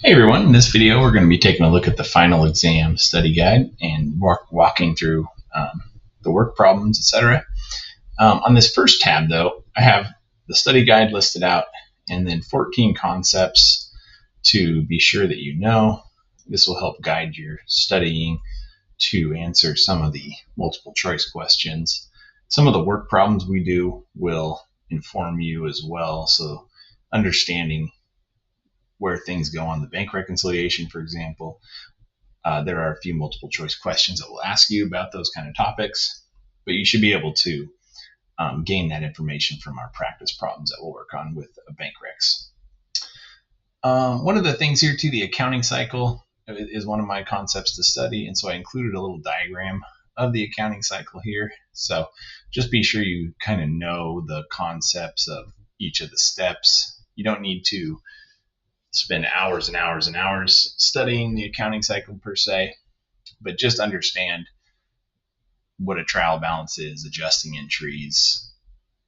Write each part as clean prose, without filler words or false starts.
Hey everyone, in this video we're going to be taking a look at the final exam study guide and walking through the work problems, etc. On this first tab though, I have the study guide listed out and then 14 concepts to be sure that you know. This will help guide your studying to answer some of the multiple choice questions. Some of the work problems we do will inform you as well, so understanding where things go on the bank reconciliation, for example. There are a few multiple choice questions that will ask you about those kind of topics, but you should be able to gain that information from our practice problems that we'll work on with bank recs. One of the things here too, the accounting cycle is one of my concepts to study, and so I included a little diagram of the accounting cycle here. So just be sure you kind of know the concepts of each of the steps. You don't need to spend hours and hours and hours studying the accounting cycle per se, but just understand what a trial balance is, adjusting entries.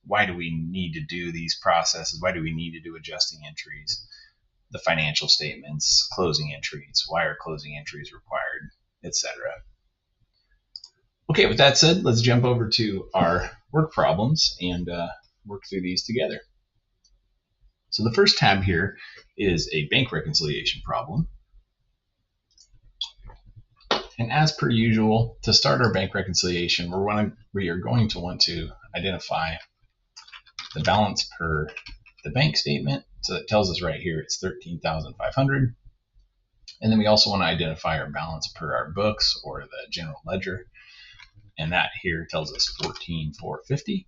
Why do we need to do these processes? Why do we need to do adjusting entries? The financial statements, closing entries, why are closing entries required, etc. Okay, with that said, let's jump over to our work problems and work through these together. So the first tab here is a bank reconciliation problem. And as per usual, to start our bank reconciliation, we are going to want to identify the balance per the bank statement. So it tells us right here it's $13,500. And then we also want to identify our balance per our books or the general ledger. And that here tells us $14,450.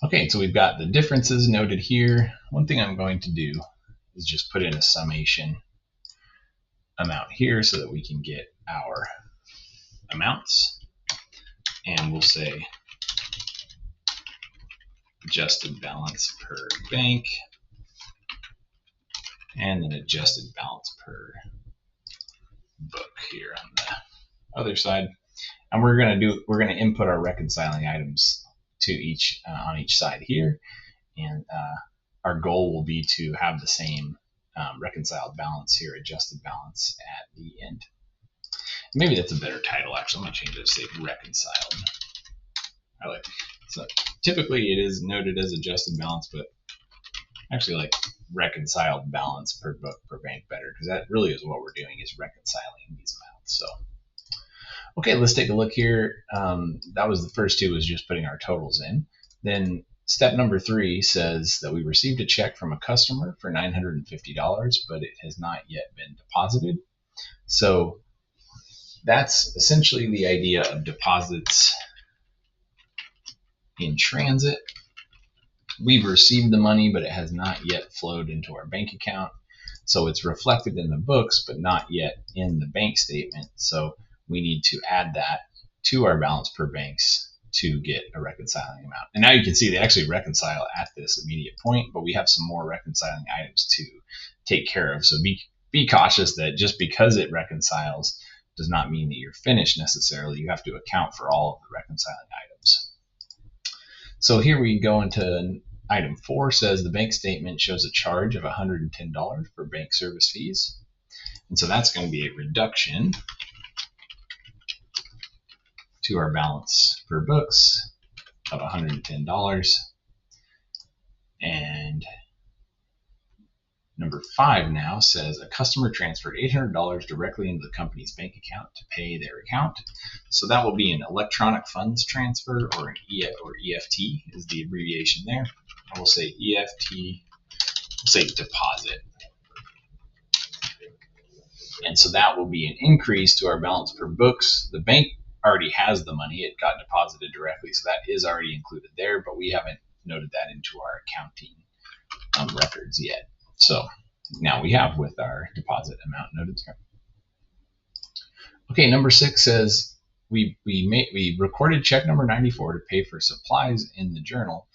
Okay, so we've got the differences noted here. One thing I'm going to do is just put in a summation amount here so that we can get our amounts. And we'll say adjusted balance per bank, and then adjusted balance per book here on the other side. And we're going to input our reconciling items to each on each side here, and our goal will be to have the same reconciled balance here, adjusted balance at the end. Maybe that's a better title. Actually, I'm going to change it to say reconciled. I like so typically it is noted as adjusted balance, but I actually like reconciled balance per book per bank better, because that really is what we're doing, is reconciling these amounts. So okay, let's take a look here. That was the first two, was just putting our totals in. Then step number 3 says that we received a check from a customer for $950, but it has not yet been deposited. So that's essentially the idea of deposits in transit. We've received the money, but it has not yet flowed into our bank account. So it's reflected in the books, but not yet in the bank statement. So we need to add that to our balance per banks to get a reconciling amount. And now you can see they actually reconcile at this immediate point, but we have some more reconciling items to take care of. So be cautious that just because it reconciles does not mean that you're finished necessarily. You have to account for all of the reconciling items. So here we go into item 4, says the bank statement shows a charge of $110 for bank service fees. And so that's going to be a reduction to our balance per books of $110. And number 5 now says a customer transferred $800 directly into the company's bank account to pay their account. So that will be an electronic funds transfer, or an EFT is the abbreviation there. I will say EFT, we'll say deposit. And so that will be an increase to our balance per books. The bank already has the money, it got deposited directly, so that is already included there, but we haven't noted that into our accounting records yet. So now we have with our deposit amount noted there. Okay, number 6 says we recorded check number 94 to pay for supplies in the journal,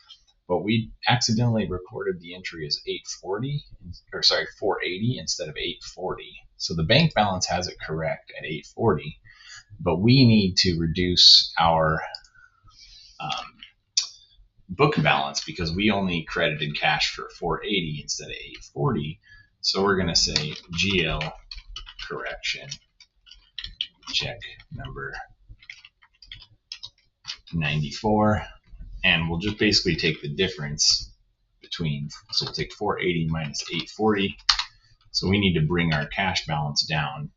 but we accidentally recorded the entry as 480 instead of 840. So the bank balance has it correct at 840, but we need to reduce our book balance because we only credited cash for 480 instead of 840. So we're going to say GL correction check number 94, and we'll just basically take the difference between, so we'll take 480 minus 840. So we need to bring our cash balance down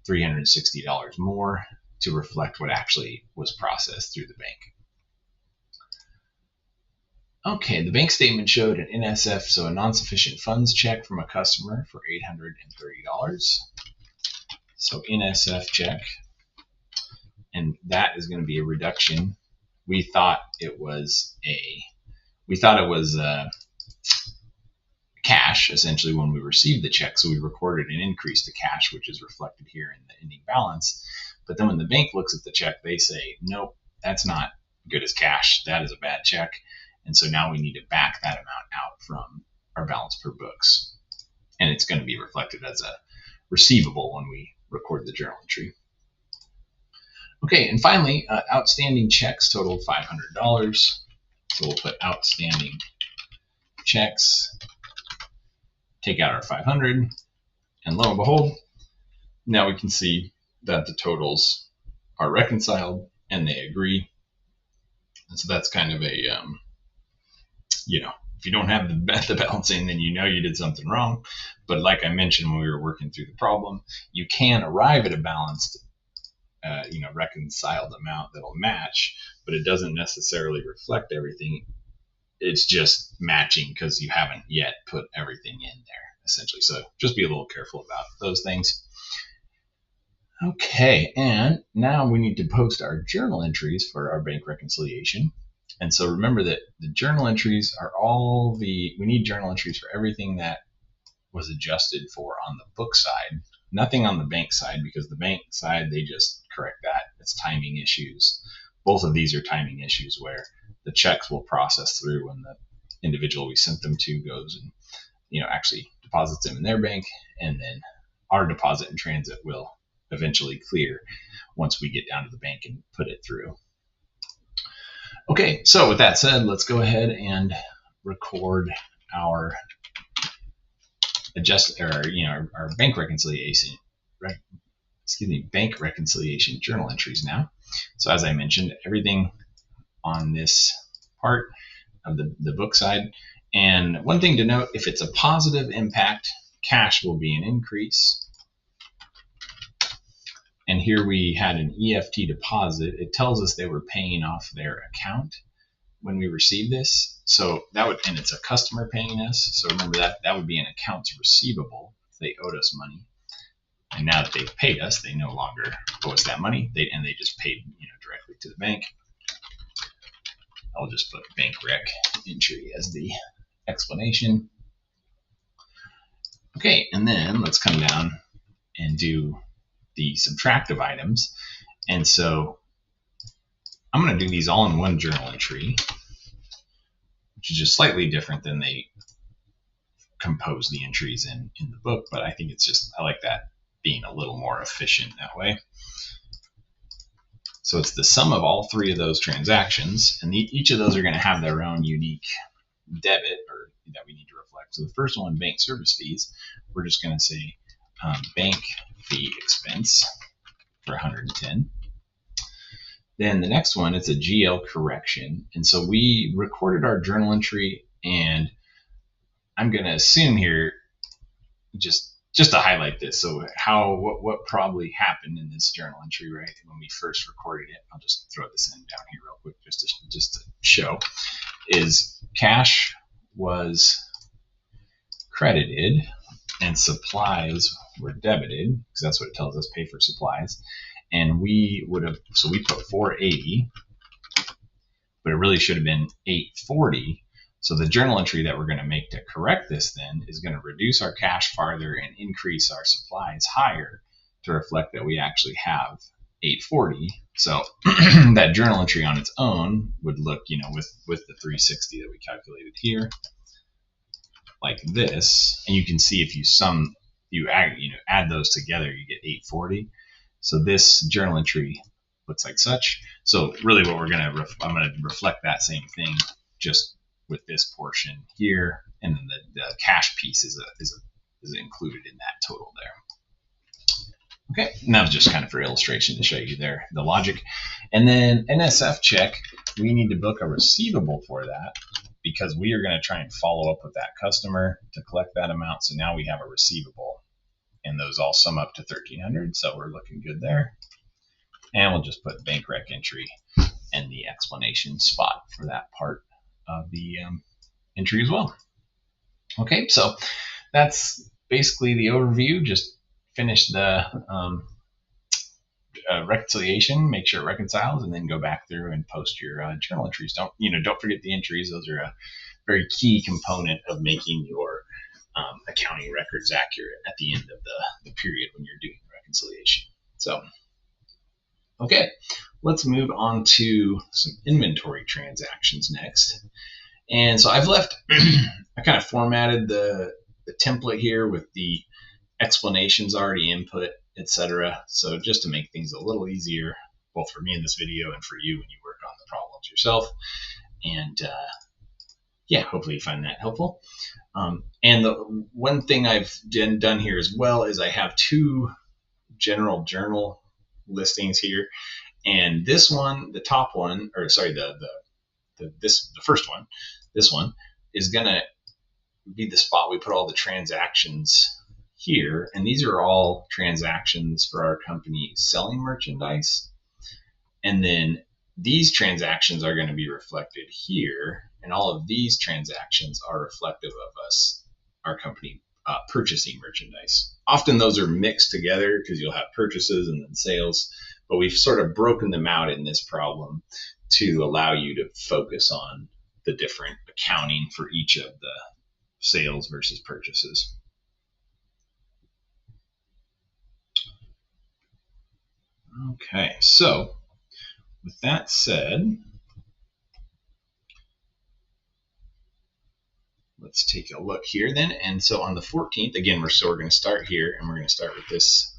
$360 more to reflect what actually was processed through the bank. Okay, the bank statement showed an NSF, so a non-sufficient funds check from a customer for $830. So NSF check, and that is going to be a reduction. We thought it was cash essentially when we received the check, so we recorded an increase to cash, which is reflected here in the ending balance. But then when the bank looks at the check, they say, nope, that's not good as cash. That is a bad check. And so now we need to back that amount out from our balance per books. And it's going to be reflected as a receivable when we record the journal entry. Okay, and finally, outstanding checks totaled $500. So we'll put outstanding checks, take out our 500, and lo and behold, now we can see that the totals are reconciled and they agree. And so that's kind of a, if you don't have the balancing, then you know you did something wrong. But like I mentioned when we were working through the problem, you can arrive at a balanced, reconciled amount that'll match, but it doesn't necessarily reflect everything. It's just matching because you haven't yet put everything in there, essentially. So just be a little careful about those things. Okay, and now we need to post our journal entries for our bank reconciliation. And so remember that the journal entries are we need journal entries for everything that was adjusted for on the book side, nothing on the bank side, because the bank side, they just correct that. It's timing issues. Both of these are timing issues where the checks will process through when the individual we sent them to goes and, actually deposits them in their bank, and then our deposit in transit will eventually clear once we get down to the bank and put it through. Okay, so with that said, let's go ahead and record our our bank reconciliation, bank reconciliation journal entries now. So as I mentioned, everything on this part of the book side. And one thing to note, if it's a positive impact, cash will be an increase. And here we had an EFT deposit. It tells us they were paying off their account when we received this. So and it's a customer paying us. So remember that would be an accounts receivable if they owed us money. And now that they've paid us, they no longer owe us that money. They just paid directly to the bank. I'll just put bank rec entry as the explanation. Okay, and then let's come down and do the subtractive items. And so I'm going to do these all in one journal entry, which is just slightly different than they compose the entries in the book, but I think I like that being a little more efficient that way. So it's the sum of all three of those transactions, and each of those are going to have their own unique debit that we need to reflect. So the first one, bank service fees, we're just going to say bank fee expense for 110. Then the next one, it's a GL correction. And so we recorded our journal entry, and I'm going to assume here, just to highlight this, so what probably happened in this journal entry, right, when we first recorded it, I'll just throw this in down here real quick just to show, is cash was credited and supplies were debited, because that's what it tells us, pay for supplies. And we put 480, but it really should have been 840. So the journal entry that we're going to make to correct this then is going to reduce our cash farther and increase our supplies higher to reflect that we actually have 840. So that journal entry on its own would look, with the 360 that we calculated here, like this. And you can see if you add those together, you get 840. So this journal entry looks like such. So really what I'm going to reflect that same thing just with this portion here, and then the cash piece is is included in that total there. Okay, and that was just kind of for illustration to show you there the logic. And then NSF check, we need to book a receivable for that because we are going to try and follow up with that customer to collect that amount. So now we have a receivable, and those all sum up to $1,300. So we're looking good there. And we'll just put bank rec entry and the explanation spot for that part of the entry as well. Okay, so that's basically the overview. Just finish the reconciliation, make sure it reconciles, and then go back through and post your journal entries. Don't forget the entries. Those are a very key component of making your accounting records accurate at the end of the period when you're doing reconciliation. So, okay, let's move on to some inventory transactions next. And so I've left, I kind of formatted the template here with the explanations already input, etc. So just to make things a little easier, both for me in this video and for you when you work on the problems yourself. And yeah, hopefully you find that helpful. And the one thing I've done here as well is I have two general journal listings here. And this one, the top one, or sorry, the first one, this one is gonna be the spot we put all the transactions here, and these are all transactions for our company selling merchandise. And then these transactions are going to be reflected here, and all of these transactions are reflective of us, our company, purchasing merchandise. Often those are mixed together because you'll have purchases and then sales, but we've sort of broken them out in this problem to allow you to focus on the different accounting for each of the sales versus purchases. Okay, so with that said, let's take a look here then. And so on the 14th, again, we're going to start here, and we're going to start with this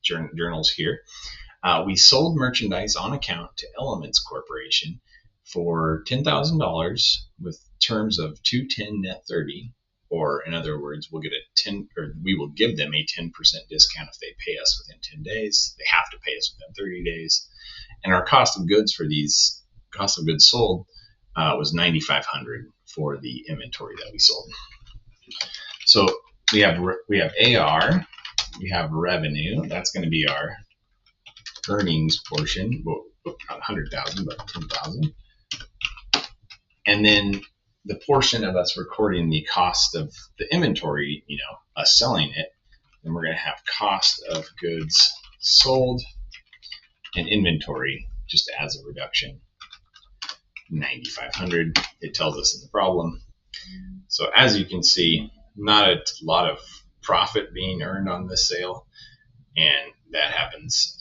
journals here. We sold merchandise on account to Elements Corporation for $10,000 with terms of 210 net 30. Or in other words, we will give them a 10% discount if they pay us within 10 days. They have to pay us within 30 days. And our cost of goods sold was $9,500 for the inventory that we sold. So we have AR, we have revenue. That's going to be our earnings portion. Well, not 100,000, but 10,000. And then the portion of us recording the cost of the inventory, us selling it, then we're going to have cost of goods sold and inventory just as a reduction, 9,500. It tells us in the problem. So as you can see, not a lot of profit being earned on this sale, and that happens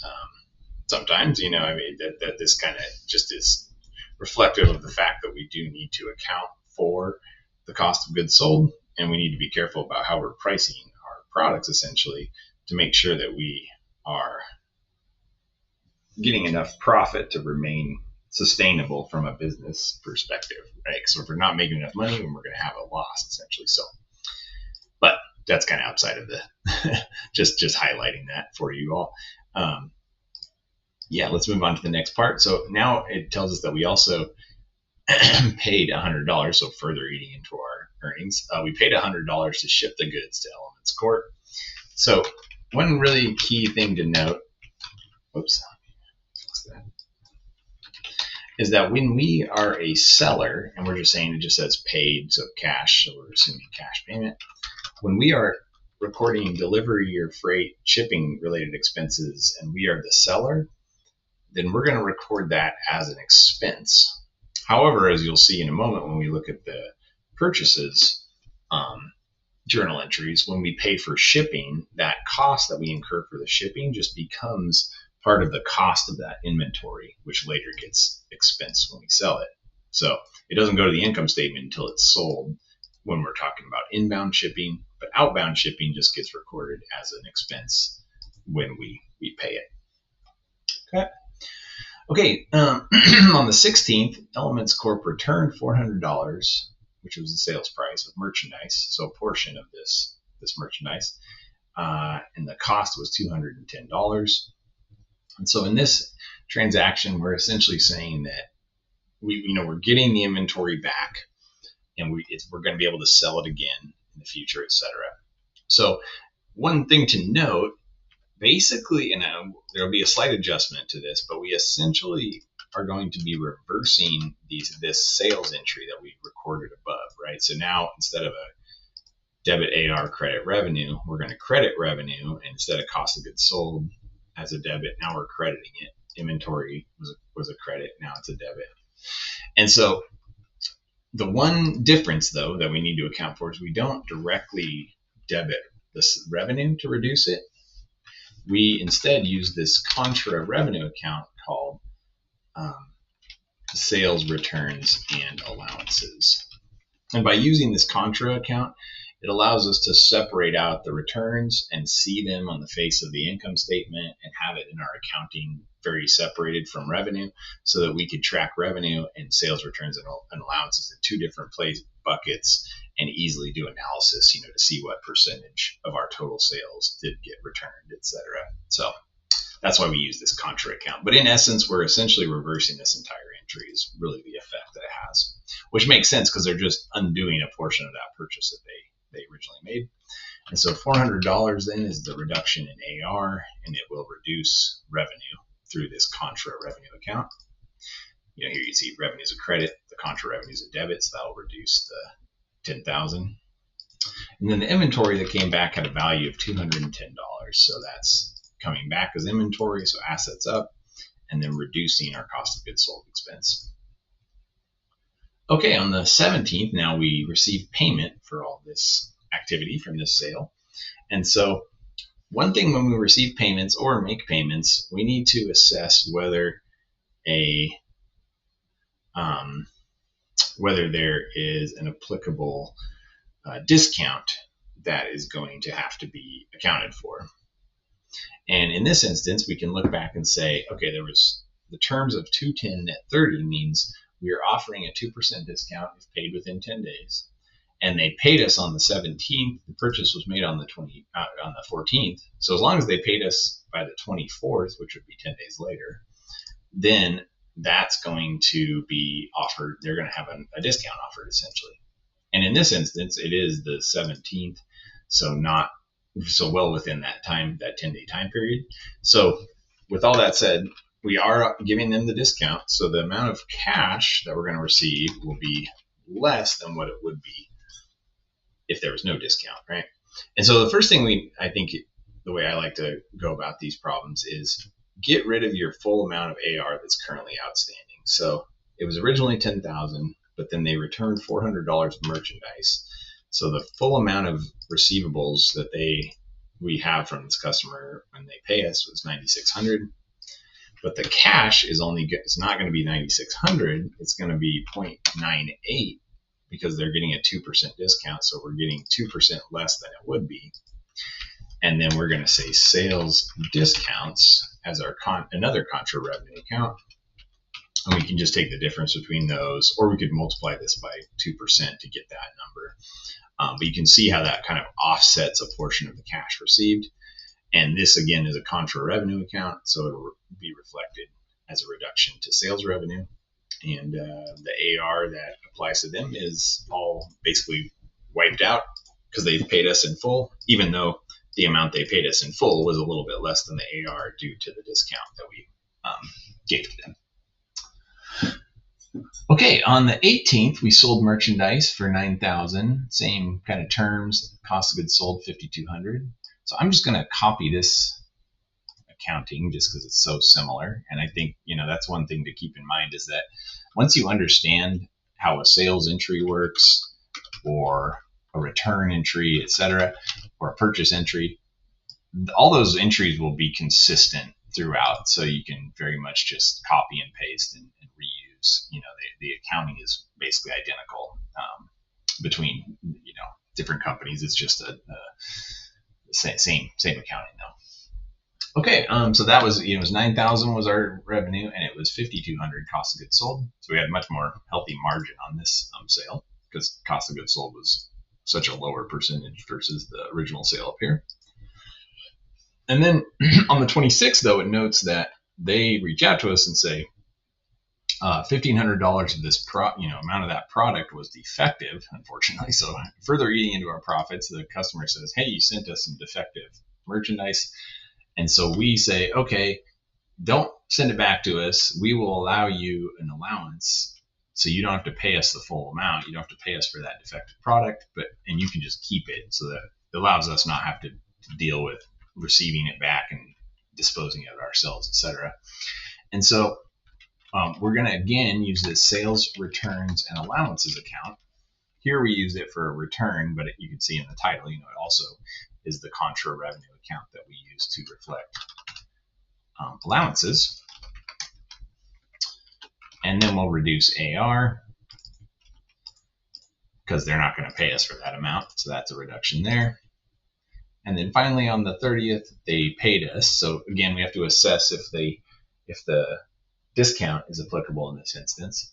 sometimes. That this kind of just is reflective of the fact that we do need to account for the cost of goods sold, and we need to be careful about how we're pricing our products essentially to make sure that we are getting enough profit to remain sustainable from a business perspective, right? So if we're not making enough money, then we're going to have a loss essentially. So, but that's kind of outside of the just highlighting that for you all. Yeah, let's move on to the next part. So now it tells us that we also paid $100, so further eating into our earnings. We paid $100 to ship the goods to Elements Corp. So one really key thing to note, is that when we are a seller, and we're just saying it just says paid, so cash, so we're assuming cash payment. When we are recording delivery or freight shipping related expenses and we are the seller, then we're going to record that as an expense. However, as you'll see in a moment when we look at the purchases journal entries, when we pay for shipping, that cost that we incur for the shipping just becomes part of the cost of that inventory, which later gets expensed when we sell it. So it doesn't go to the income statement until it's sold when we're talking about inbound shipping, but outbound shipping just gets recorded as an expense when we pay it. Okay, on the 16th, Elements Corp returned $400, which was the sales price of merchandise, so a portion of this this merchandise, and the cost was $210. And so in this transaction, we're essentially saying that we're getting the inventory back, and we're going to be able to sell it again in the future, etc. So one thing to note, basically, and there'll be a slight adjustment to this, but we essentially are going to be reversing this sales entry that we recorded above, right? So now instead of a debit AR credit revenue, we're going to credit revenue, and instead of cost of goods sold as a debit, now we're crediting it. Inventory was a credit, now it's a debit. And so the one difference, though, that we need to account for is we don't directly debit this revenue to reduce it. We instead use this contra revenue account called sales returns and allowances. And by using this contra account, it allows us to separate out the returns and see them on the face of the income statement and have it in our accounting very separated from revenue, so that we could track revenue and sales returns and allowances in two different buckets and easily do analysis, to see what percentage of our total sales did get returned, etc. So that's why we use this contra account. But in essence, we're essentially reversing this entire entry is really the effect that it has, which makes sense because they're just undoing a portion of that purchase that they originally made. And so $400 then is the reduction in AR, and it will reduce revenue through this contra revenue account. Here you see revenue is a credit, the contra revenue is a debit, so that will reduce the $10,000. And then the inventory that came back had a value of $210, so that's coming back as inventory, so assets up, and then reducing our cost of goods sold expense. Okay, on the 17th, now we receive payment for all this activity from this sale. And so one thing when we receive payments or make payments, we need to assess whether there is an applicable discount that is going to have to be accounted for. And in this instance, we can look back and say, okay, there was the terms of 210 net 30 means we are offering a 2% discount if paid within 10 days. And they paid us on the 17th. The purchase was made on the 14th. So as long as they paid us by the 24th, which would be 10 days later, then that's going to be offered. They're going to have a discount offered essentially. And in this instance, it is the 17th, so not so well within that 10-day time period. So with all that said, we are giving them the discount. So the amount of cash that we're going to receive will be less than what it would be if there was no discount, right? And so the first thing I think the way I like to go about these problems is get rid of your full amount of AR that's currently outstanding. So it was originally $10,000, but then they returned $400 of merchandise. So the full amount of receivables that we have from this customer when they pay us was $9,600. But the cash is it's not going to be $9,600. It's going to be 0.98 because they're getting a 2% discount. So we're getting 2% less than it would be. And then we're going to say sales discounts as our another contra revenue account. And we can just take the difference between those, or we could multiply this by 2% to get that number. But you can see how that kind of offsets a portion of the cash received. And this, again, is a contra revenue account, so it will be reflected as a reduction to sales revenue. And the AR that applies to them is all basically wiped out because they've paid us in full, even though the amount they paid us in full was a little bit less than the AR due to the discount that we gave to them. Okay, on the 18th, we sold merchandise for $9,000, same kind of terms, cost of goods sold $5,200. So I'm just going to copy this accounting just because it's so similar. And I think, that's one thing to keep in mind is that once you understand how a sales entry works or a return entry, etc., or a purchase entry, all those entries will be consistent throughout. So you can very much just copy and paste and reuse. The accounting is basically identical between, different companies. It's just a same accounting though. Okay, so that was, it was $9,000 was our revenue, and it was $5,200 cost of goods sold. So we had much more healthy margin on this sale because cost of goods sold was such a lower percentage versus the original sale up here. And then on the 26th, though, it notes that they reach out to us and say, $1,500 of this amount of that product was defective, unfortunately. So further eating into our profits, the customer says, hey, you sent us some defective merchandise. And so we say, okay, don't send it back to us. We will allow you an allowance, so you don't have to pay us the full amount. You don't have to pay us for that defective product, and you can just keep it, so that it allows us not have to deal with receiving it back and disposing of it ourselves, etc. And so we're going to again use this sales, returns, and allowances account. Here we used it for a return, but you can see in the title, it also is the contra revenue account that we use to reflect allowances. And then we'll reduce AR because they're not going to pay us for that amount. So that's a reduction there. And then finally on the 30th, they paid us. So again, we have to assess if the discount is applicable in this instance.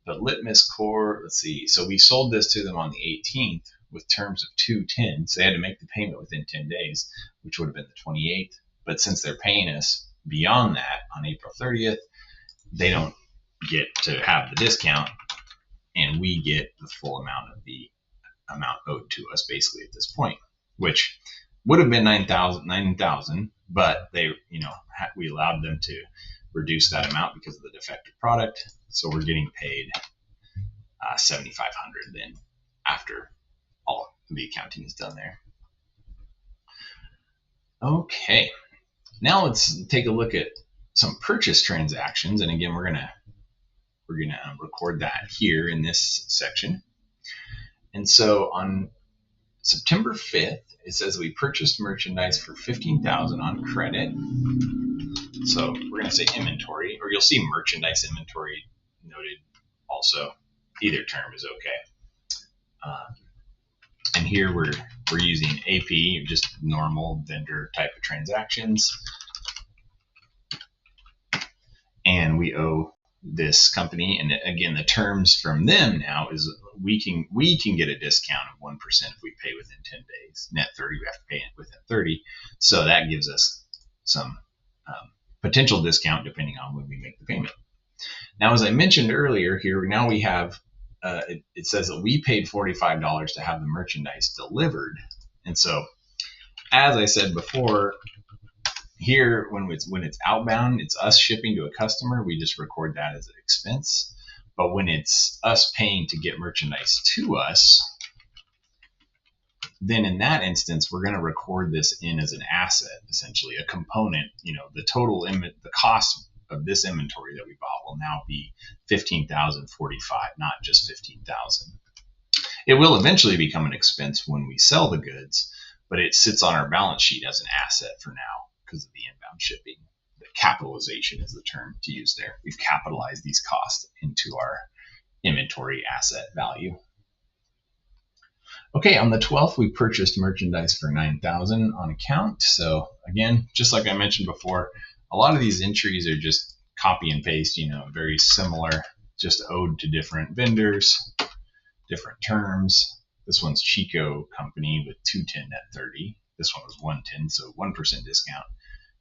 But Litmus Core, let's see. So we sold this to them on the 18th with terms of 2/10. So they had to make the payment within 10 days, which would have been the 28th. But since they're paying us beyond that on April 30th, they don't get to have the discount, and we get the full amount of the amount owed to us basically at this point, which would have been $9,000, but we allowed them to reduce that amount because of the defective product. So we're getting paid $7,500 then after all the accounting is done there. Okay, now let's take a look at some purchase transactions, and again we're gonna record that here in this section. And so on September 5th, it says we purchased merchandise for $15,000 on credit. So we're going to say inventory, or you'll see merchandise inventory noted also. Either term is okay. And here we're using AP, just normal vendor type of transactions. And we owe this company, and again, the terms from them now is we can get a discount of 1% if we pay within 10 days. Net 30, we have to pay it within 30. So that gives us some potential discount depending on when we make the payment. Now, as I mentioned earlier here, now we have, it says that we paid $45 to have the merchandise delivered. And so, as I said before, here, when it's outbound, it's us shipping to a customer, we just record that as an expense. But when it's us paying to get merchandise to us, then in that instance, we're going to record this in as an asset, essentially a component. The total the cost of this inventory that we bought will now be $15,045, not just $15,000. It will eventually become an expense when we sell the goods, but it sits on our balance sheet as an asset for now because of the inbound shipping. The capitalization is the term to use there. We've capitalized these costs into our inventory asset value. Okay, on the 12th, we purchased merchandise for $9,000 on account. So again, just like I mentioned before, a lot of these entries are just copy and paste, very similar, just owed to different vendors, different terms. This one's Chico Company with 210 net 30. This one was 110, so 1% discount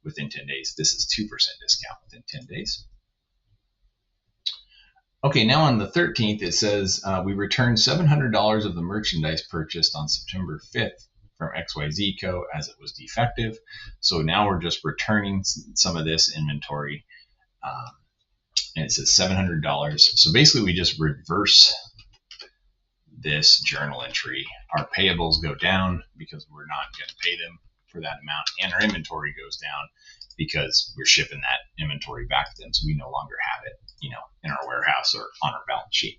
within 10 days. This is 2% discount within 10 days. Okay, now on the 13th, it says we returned $700 of the merchandise purchased on September 5th from XYZ Co. as it was defective. So now we're just returning some of this inventory, and it says $700. So basically we just reverse this journal entry. Our payables go down because we're not going to pay them for that amount, and our inventory goes down because we're shipping that inventory back to them, so we no longer have it, in our warehouse or on our balance sheet.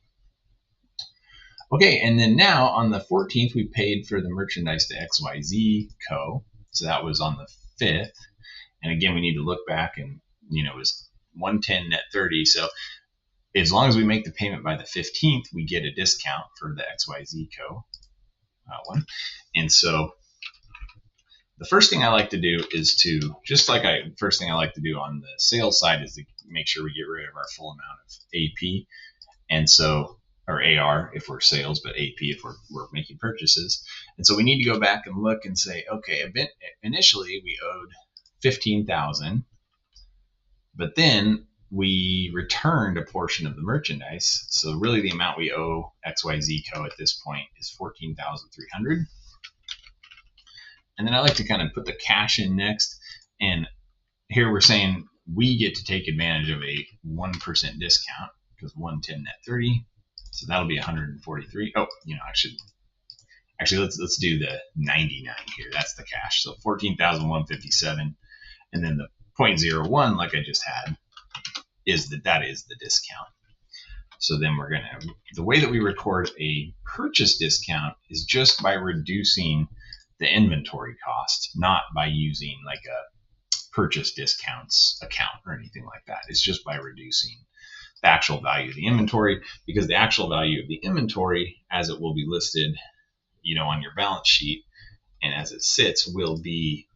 Okay, and then now on the 14th, we paid for the merchandise to XYZ Co. So that was on the 5th. And again, we need to look back, and it was 110 net 30. So as long as we make the payment by the 15th, we get a discount for the XYZ Co. one. And so the first thing I like to do is first thing I like to do on the sales side is to make sure we get rid of our full amount of AP. And so or AR if we're sales, but AP if we're making purchases. And so we need to go back and look and say, okay, initially we owed 15,000, but then we returned a portion of the merchandise. So really the amount we owe XYZ Co. at this point is 14,300. And then I like to kind of put the cash in next. And here we're saying we get to take advantage of a 1% discount because 110 net 30. So that'll be 143. Oh, actually let's do the 99 here. That's the cash. So 14,157. And then the 0.01, like I just had, that is the discount. So then the way that we record a purchase discount is just by reducing the inventory cost, not by using like a purchase discounts account or anything like that. It's just by reducing the actual value of the inventory, because the actual value of the inventory, as it will be listed, on your balance sheet and as it sits, will be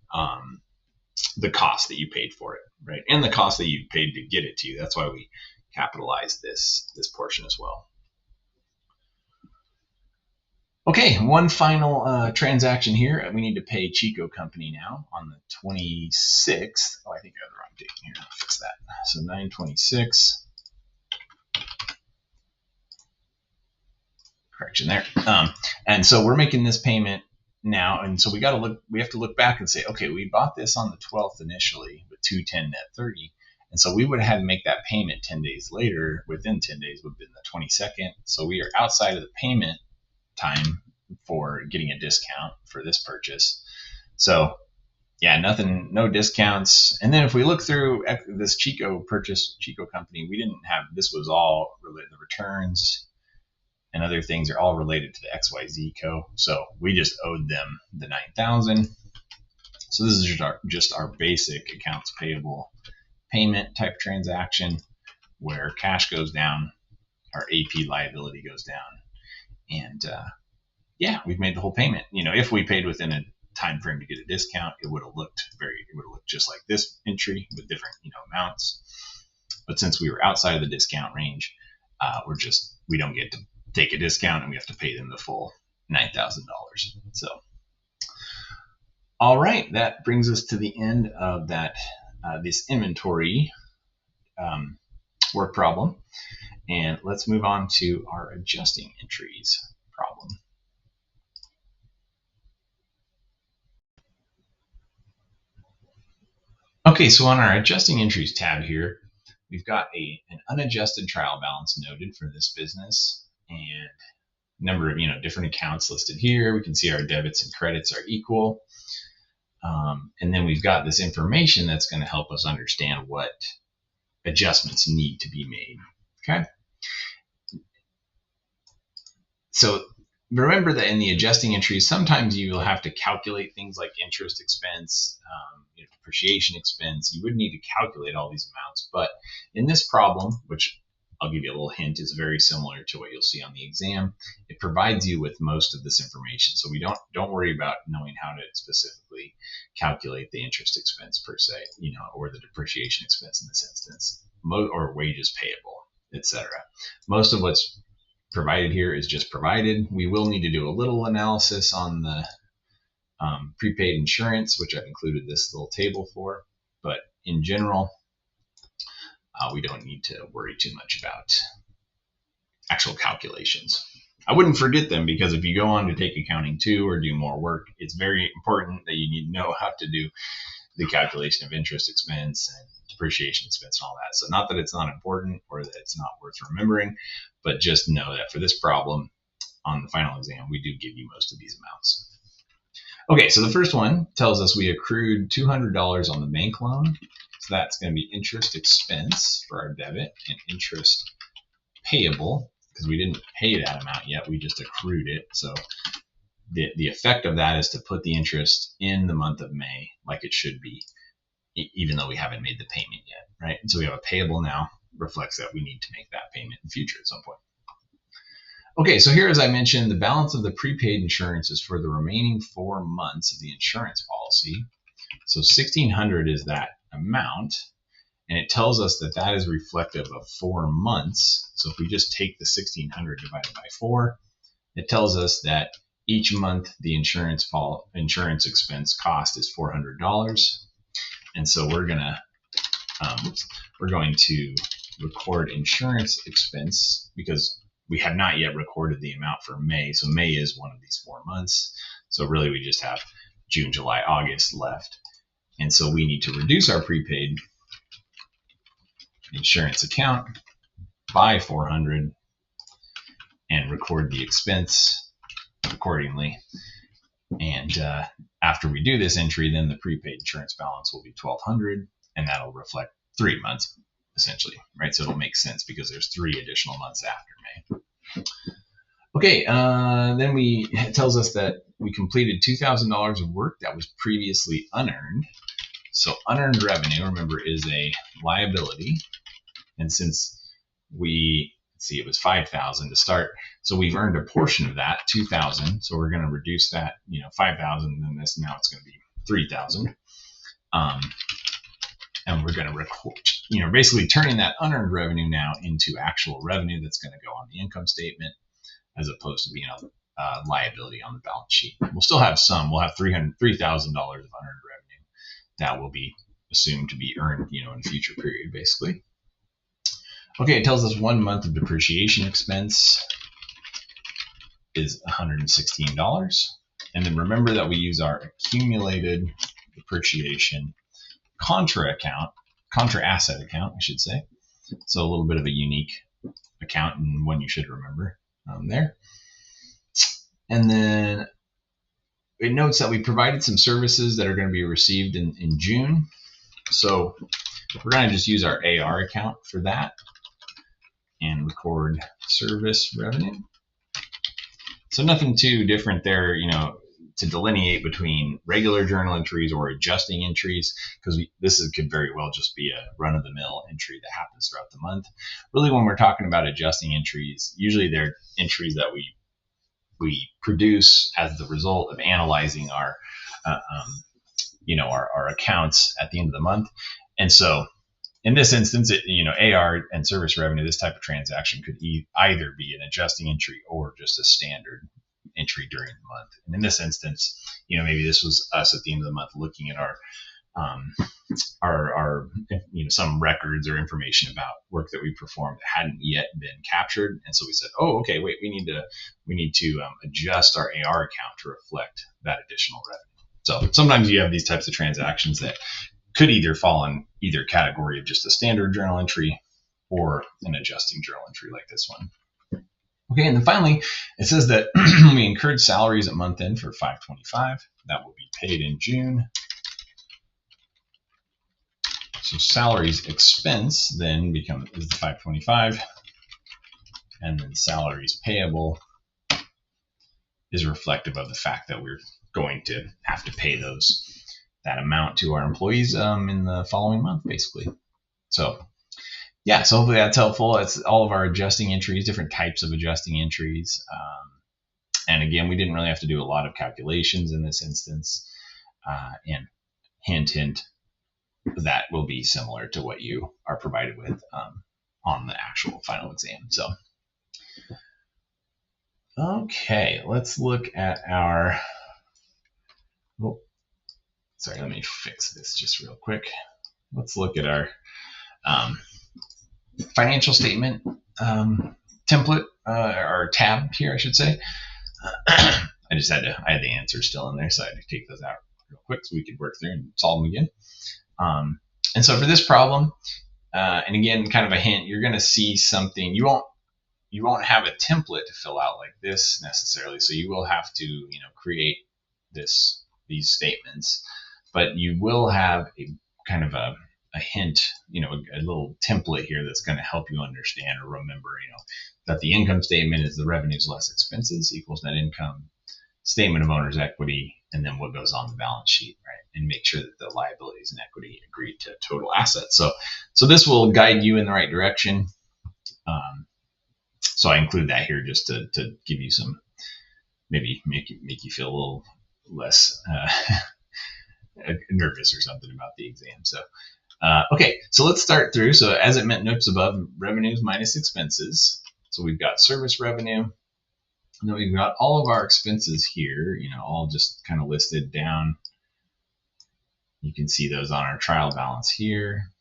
the cost that you paid for it, right? And the cost that you paid to get it to you. That's why we capitalize this portion as well. Okay, one final transaction here. We need to pay Chico Company now on the 26th. Oh, I think I have the wrong date here. I'll fix that. So 9/26. Correction there. And so we're making this payment now, and so we have to look back and say, okay, we bought this on the 12th initially with 210 net 30, and so we would have had to make that payment 10 days later. Within 10 days would have been the 22nd. So we are outside of the payment time for getting a discount for this purchase. So yeah, no discounts. And then if we look through this Chico Company, we didn't have, this was all related, the returns and other things are all related to the XYZ Co. So we just owed them the 9,000. So this is just our basic accounts payable payment type transaction where cash goes down, our AP liability goes down, and yeah, we've made the whole payment. If we paid within a time frame to get a discount, it would have looked just like this entry with different amounts. But since we were outside of the discount range, we don't get to take a discount, and we have to pay them the full $9,000. So, all right, that brings us to the end of that this inventory work problem, and let's move on to our adjusting entries problem. Okay, so on our adjusting entries tab here, we've got an unadjusted trial balance noted for this business, and number of different accounts listed here. We can see our debits and credits are equal, and then we've got this information that's going to help us understand what adjustments need to be made. Okay, so remember that in the adjusting entries, sometimes you will have to calculate things like interest expense, depreciation expense. You would need to calculate all these amounts, but in this problem, which I'll give you a little hint, is very similar to what you'll see on the exam. It provides you with most of this information, so we don't worry about knowing how to specifically calculate the interest expense per se, or the depreciation expense in this instance, or wages payable, etc. Most of what's provided here is just provided. We will need to do a little analysis on the prepaid insurance, which I've included this little table for, but in general, we don't need to worry too much about actual calculations. I wouldn't forget them, because if you go on to take accounting 2 or do more work, it's very important that you need to know how to do the calculation of interest expense and depreciation expense and all that. So not that it's not important or that it's not worth remembering, but just know that for this problem on the final exam, we do give you most of these amounts. Okay, so the first one tells us we accrued $200 on the bank loan. So that's going to be interest expense for our debit and interest payable, because we didn't pay that amount yet, we just accrued it. So the effect of that is to put the interest in the month of May like it should be, even though we haven't made the payment yet, right? And so we have a payable now, reflects that we need to make that payment in the future at some point. Okay, so here, as I mentioned, the balance of the prepaid insurance is for the remaining 4 months of the insurance policy. So $1,600 is that amount, And it tells us that that is reflective of 4 months. So if we just take the 1,600 divided by 4, it tells us that each month the insurance expense cost is $400. And so we're going to record insurance expense because we have not yet recorded the amount for May. So May is one of these 4 months. So really we just have June, July, August left. And so we need to reduce our prepaid insurance account by 400 and record the expense accordingly. And after we do this entry, then the prepaid insurance balance will be 1,200, and that'll reflect 3 months essentially, right? So it'll make sense because there's 3 additional months after May. Okay, then it tells us that we completed $2,000 of work that was previously unearned. So unearned revenue, remember, is a liability. And since it was 5,000 to start, so we've earned a portion of that, 2,000. So we're going to reduce that, 5,000, and this now it's going to be 3,000. And we're going to record, basically turning that unearned revenue now into actual revenue that's going to go on the income statement, as opposed to being a liability on the balance sheet. We'll still have some. We'll have $3,000 of unearned revenue that will be assumed to be earned, in a future period, basically. Okay, it tells us 1 month of depreciation expense is $116. And then remember that we use our accumulated depreciation contra asset account, I should say. So a little bit of a unique account and one you should remember there. And then it notes that we provided some services that are going to be received in June. So we're going to just use our AR account for that and record service revenue. So nothing too different there, to delineate between regular journal entries or adjusting entries, because this could very well just be a run-of-the-mill entry that happens throughout the month. Really, when we're talking about adjusting entries, usually they're entries that we produce as the result of analyzing our accounts at the end of the month. And so in this instance, AR and service revenue, this type of transaction could either be an adjusting entry or just a standard entry during the month. And in this instance, maybe this was us at the end of the month looking at our some records or information about work that we performed that hadn't yet been captured. And so we said, oh, okay, wait, we need to adjust our AR account to reflect that additional revenue. So sometimes you have these types of transactions that could either fall in either category of just a standard journal entry or an adjusting journal entry like this one. Okay, and then finally, it says that we incurred salaries at month end for $525. That will be paid in June. So salaries expense then is the $525, and then salaries payable is reflective of the fact that we're going to have to pay that amount to our employees in the following month, basically. So yeah, so hopefully that's helpful. It's all of our adjusting entries, different types of adjusting entries. And again, we didn't really have to do a lot of calculations in this instance. And hint, that will be similar to what you are provided with on the actual final exam. So, okay, let's look at our, let me fix this just real quick. Let's look at our financial statement template, or tab here, I should say. I had the answers still in there, so I had to take those out real quick so we could work through and solve them again. And so for this problem, and again, kind of a hint, you're going to see something. You won't have a template to fill out like this necessarily, so you will have to create these statements, but you will have a kind of a hint, a little template here that's going to help you understand or remember, that the income statement is the revenues less expenses equals net income, statement of owner's equity, and then what goes on the balance sheet, right? And make sure that the liabilities and equity agree to total assets. So this will guide you in the right direction. So I include that here just to give you some, maybe make you feel a little less nervous or something about the exam. So Okay, so let's start through. So as it notes above, revenues minus expenses. So we've got service revenue, and then we've got all of our expenses here, all just kind of listed down. You can see those on our trial balance here.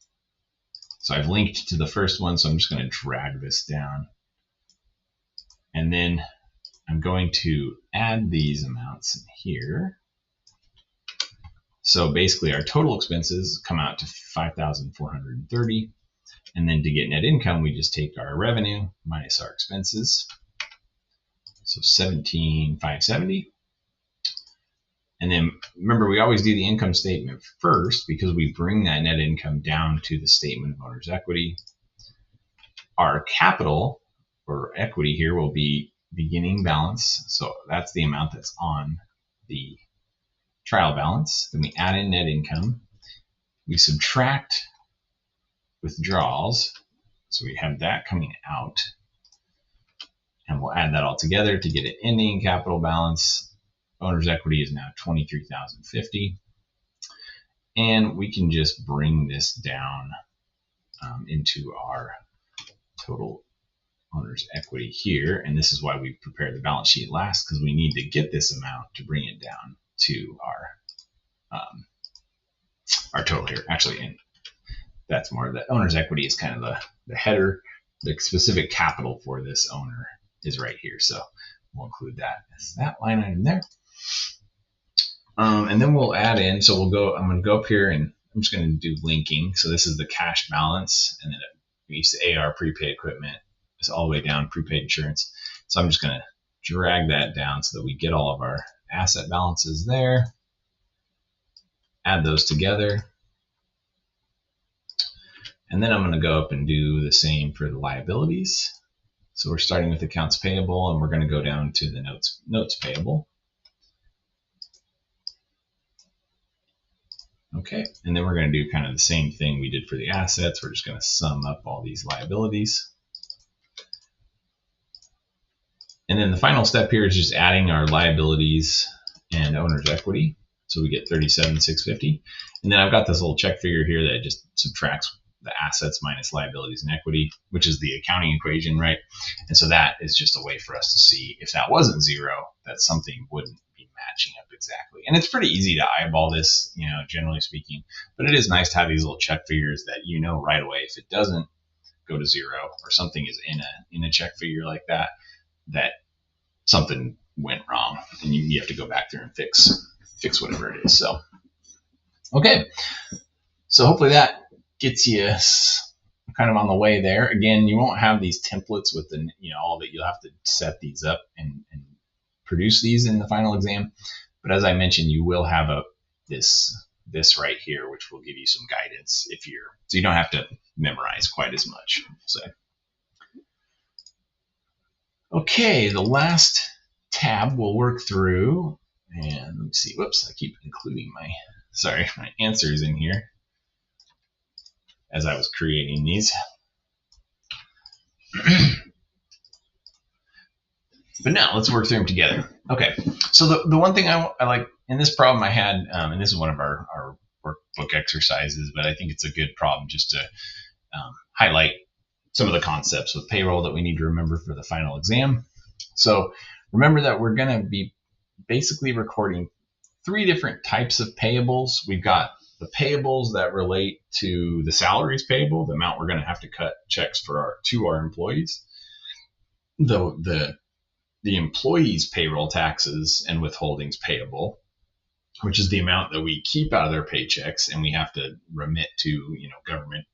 So I've linked to the first one, so I'm just going to drag this down. And then I'm going to add these amounts here. So basically our total expenses come out to $5,430. And then to get net income, we just take our revenue minus our expenses. So $17,570. And then remember, we always do the income statement first because we bring that net income down to the statement of owner's equity. Our capital or equity here will be beginning balance. So that's the amount that's on the trial balance. Then we add in net income. We subtract withdrawals. So we have that coming out. And we'll add that all together to get an ending capital balance. Owner's equity is now $23,050. And we can just bring this down into our total owner's equity here. And this is why we prepared the balance sheet last, because we need to get this amount to bring it down to our total here. Actually, and that's more the owner's equity is kind of the header. The specific capital for this owner is right here. So we'll include that as that line item there. And then we'll add in, so I'm going to go up here and I'm just going to do linking. So this is the cash balance, and then we use the AR prepaid equipment. It's all the way down, prepaid insurance. So I'm just going to drag that down so that we get all of our asset balances there. Add those together. And then I'm going to go up and do the same for the liabilities. So we're starting with accounts payable, and we're going to go down to the notes payable. Okay, and then we're going to do kind of the same thing we did for the assets. We're just going to sum up all these liabilities. And then the final step here is just adding our liabilities and owner's equity. So we get $37,650. And then I've got this little check figure here that just subtracts the assets minus liabilities and equity, which is the accounting equation, right? And so that is just a way for us to see if that wasn't zero, that something wouldn't be matching up exactly. And it's pretty easy to eyeball this, generally speaking, but it is nice to have these little check figures that right away if it doesn't go to zero or something is in a check figure like that, that something went wrong and you have to go back there and fix whatever it is. So, okay. So hopefully that gets you kind of on the way there. Again, you won't have these templates with all that. You'll have to set these up and produce these in the final exam. But as I mentioned, you will have this right here, which will give you some guidance so you don't have to memorize quite as much. So, okay, the last tab we'll work through, and let me see. Whoops, I keep including my answers in here as I was creating these. But now let's work through them together. Okay, so the one thing I like in this problem I had, and this is one of our workbook exercises, but I think it's a good problem just to highlight some of the concepts with payroll that we need to remember for the final exam. So remember that we're going to be basically recording 3 different types of payables. We've got the payables that relate to the salaries payable, the amount we're going to have to cut checks to our employees. The employees' payroll taxes and withholdings payable, which is the amount that we keep out of their paychecks and we have to remit to government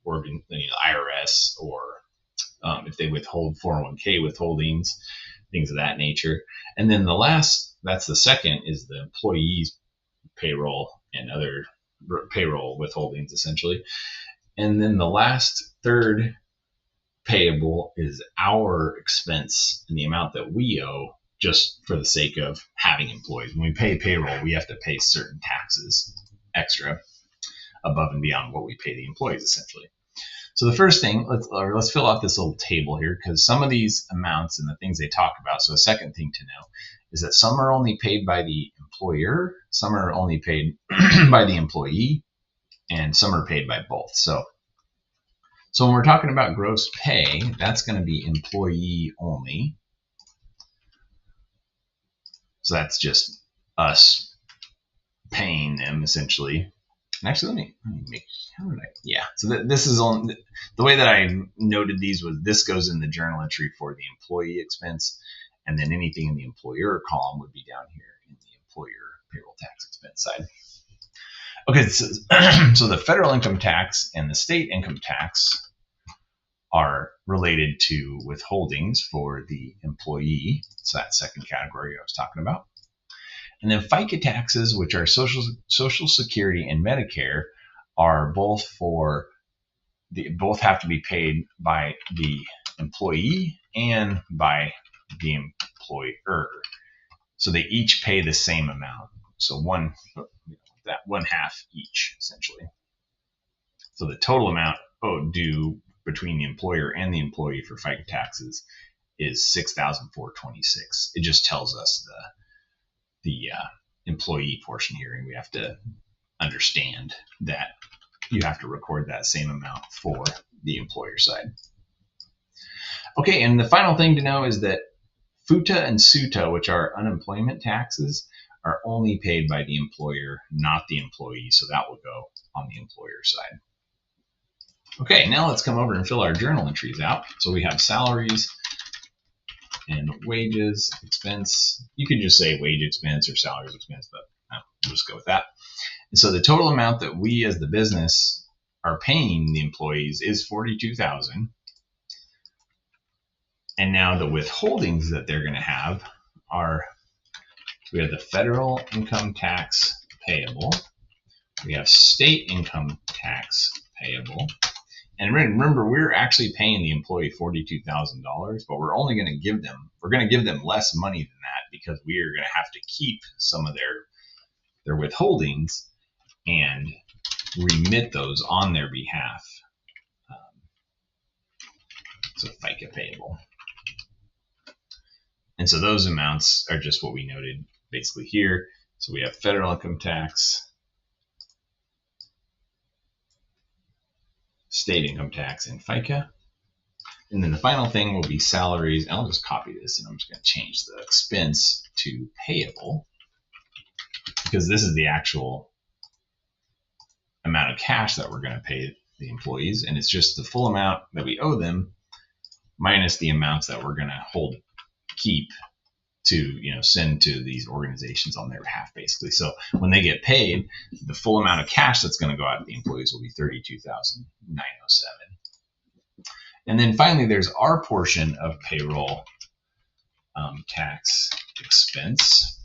organ, IRS, or if they withhold 401k withholdings, things of that nature. And then that's the second, is the employees' payroll and other payroll withholdings, essentially. And then the last, third payable is our expense and the amount that we owe just for the sake of having employees. When we pay payroll, we have to pay certain taxes extra above and beyond what we pay the employees, essentially. So the first thing, let's fill out this little table here, because some of these amounts and the things they talk about. So a second thing to know is that some are only paid by the employer, some are only paid by the employee. and some are paid by both. So when we're talking about gross pay, that's going to be employee only. So that's just us paying them essentially. And actually, let me make, how did I, yeah. So this is on, the way that I noted these was this goes in the journal entry for the employee expense, and then anything in the employer column would be down here in the employer payroll tax expense side. Okay, so the federal income tax and the state income tax are related to withholdings for the employee. So that second category I was talking about. And then FICA taxes, which are Social Security and Medicare, are both both have to be paid by the employee and by the employer. So they each pay the same amount. So one half each, essentially. So the total amount due between the employer and the employee for FICA taxes is $6,426. It just tells us the employee portion here, and we have to understand that you have to record that same amount for the employer side. Okay, and the final thing to know is that FUTA and SUTA, which are unemployment taxes, are only paid by the employer, not the employee, so that will go on the employer side. Okay, now let's come over and fill our journal entries out. So we have salaries and wages expense. You could just say wage expense or salaries expense, but we'll just go with that. And so the total amount that we as the business are paying the employees is $42,000. And now the withholdings that they're going to have are, we have the federal income tax payable, we have state income tax payable. And remember, we're actually paying the employee $42,000, but we're only going to give them less money than that because we are going to have to keep some of their withholdings and remit those on their behalf. So FICA payable. And so those amounts are just what we noted basically here. So we have federal income tax, state income tax, and FICA. And then the final thing will be salaries. I'll just copy this and I'm just going to change the expense to payable because this is the actual amount of cash that we're going to pay the employees. And it's just the full amount that we owe them minus the amounts that we're going to keep to send to these organizations on their behalf, basically. So when they get paid, the full amount of cash that's going to go out to the employees will be $32,907. And then finally, there's our portion of payroll tax expense.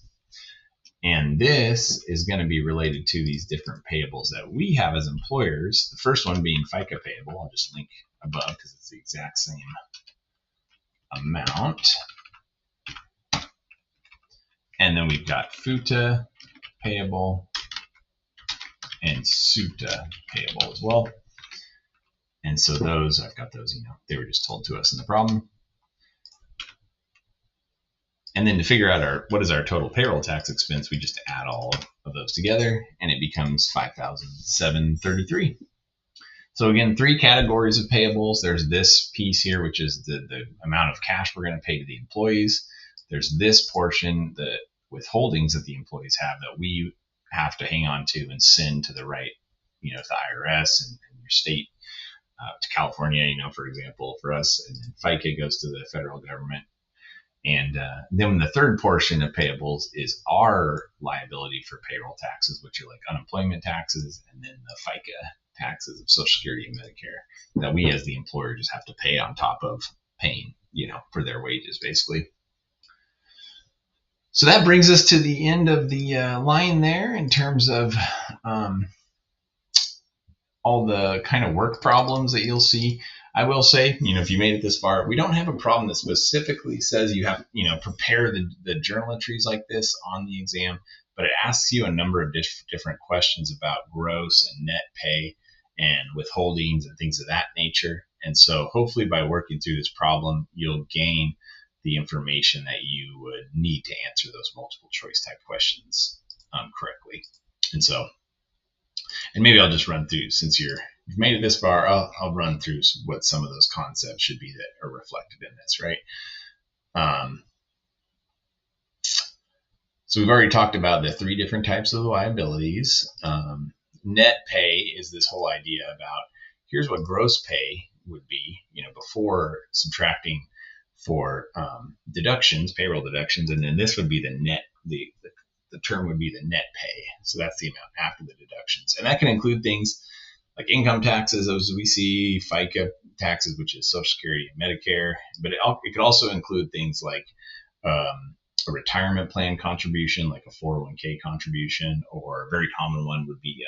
And this is going to be related to these different payables that we have as employers. The first one being FICA payable. I'll just link above because it's the exact same amount. And then we've got FUTA payable and SUTA payable as well. And so those, I've got those, they were just told to us in the problem. And then to figure out what is our total payroll tax expense, we just add all of those together and it becomes $5,733. So again, 3 categories of payables. There's this piece here, which is the amount of cash we're going to pay to the employees. There's this portion, the withholdings that the employees have that we have to hang on to and send to the right, to the IRS and your state, to California, for example, for us. And then FICA goes to the federal government. And then the third portion of payables is our liability for payroll taxes, which are like unemployment taxes, and then the FICA taxes of Social Security and Medicare that we as the employer just have to pay on top of paying, for their wages, basically. So that brings us to the end of the line there in terms of all the kind of work problems that you'll see. I will say, if you made it this far, we don't have a problem that specifically says you have, prepare the journal entries like this on the exam, but it asks you a number of different questions about gross and net pay and withholdings and things of that nature. And so hopefully by working through this problem, you'll gain the information that you would need to answer those multiple choice type questions correctly. And so And maybe I'll just run through, since you've made it this far, I'll run through what some of those concepts should be that are reflected in this, right? So we've already talked about the 3 different types of liabilities. Net pay is this whole idea about here's what gross pay would be, before subtracting for deductions, payroll deductions, and then this would be the net. The term would be the net pay. So that's the amount after the deductions, and that can include things like income taxes, as we see, FICA taxes, which is Social Security and Medicare, but it could also include things like a retirement plan contribution, like a 401k contribution, or a very common one would be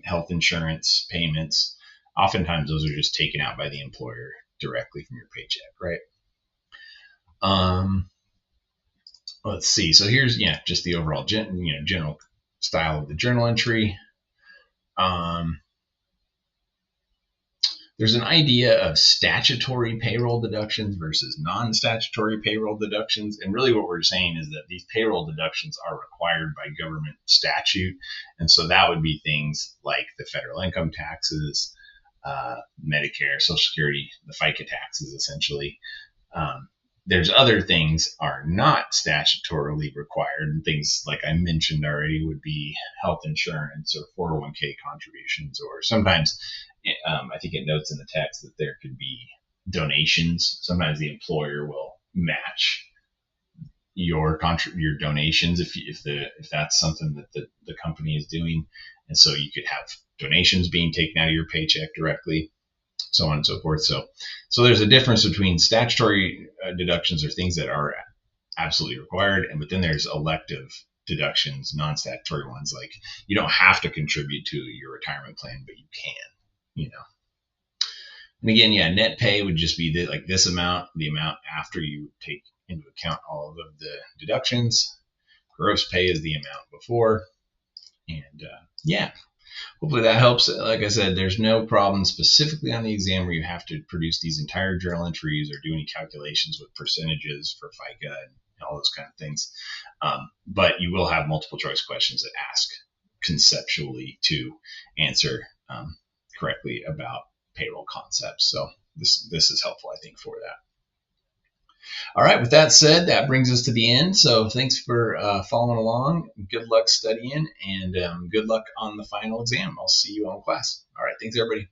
health insurance payments. Oftentimes those are just taken out by the employer directly from your paycheck, right? Let's see. So here's just the overall general style of the journal entry. There's an idea of statutory payroll deductions versus non-statutory payroll deductions. And really what we're saying is that these payroll deductions are required by government statute. And so that would be things like the federal income taxes, Medicare, Social Security, the FICA taxes, essentially. There's other things are not statutorily required. Things like I mentioned already would be health insurance or 401k contributions, or sometimes I think it notes in the text that there could be donations. Sometimes the employer will match your donations if that's something that the company is doing, and so you could have donations being taken out of your paycheck directly, so on and so forth. So there's a difference between statutory deductions, or things that are absolutely required, but then there's elective deductions, non-statutory ones, like you don't have to contribute to your retirement plan, but you can. And again, net pay would just be like this amount, the amount after you take into account all of the deductions. Gross pay is the amount before. And hopefully that helps. Like I said, there's no problem specifically on the exam where you have to produce these entire journal entries or do any calculations with percentages for FICA and all those kind of things. But you will have multiple choice questions that ask conceptually to answer correctly about payroll concepts. So this is helpful, I think, for that. All right, with that said, that brings us to the end. So thanks for following along. Good luck studying, and good luck on the final exam. I'll see you all in class. All right, thanks, everybody.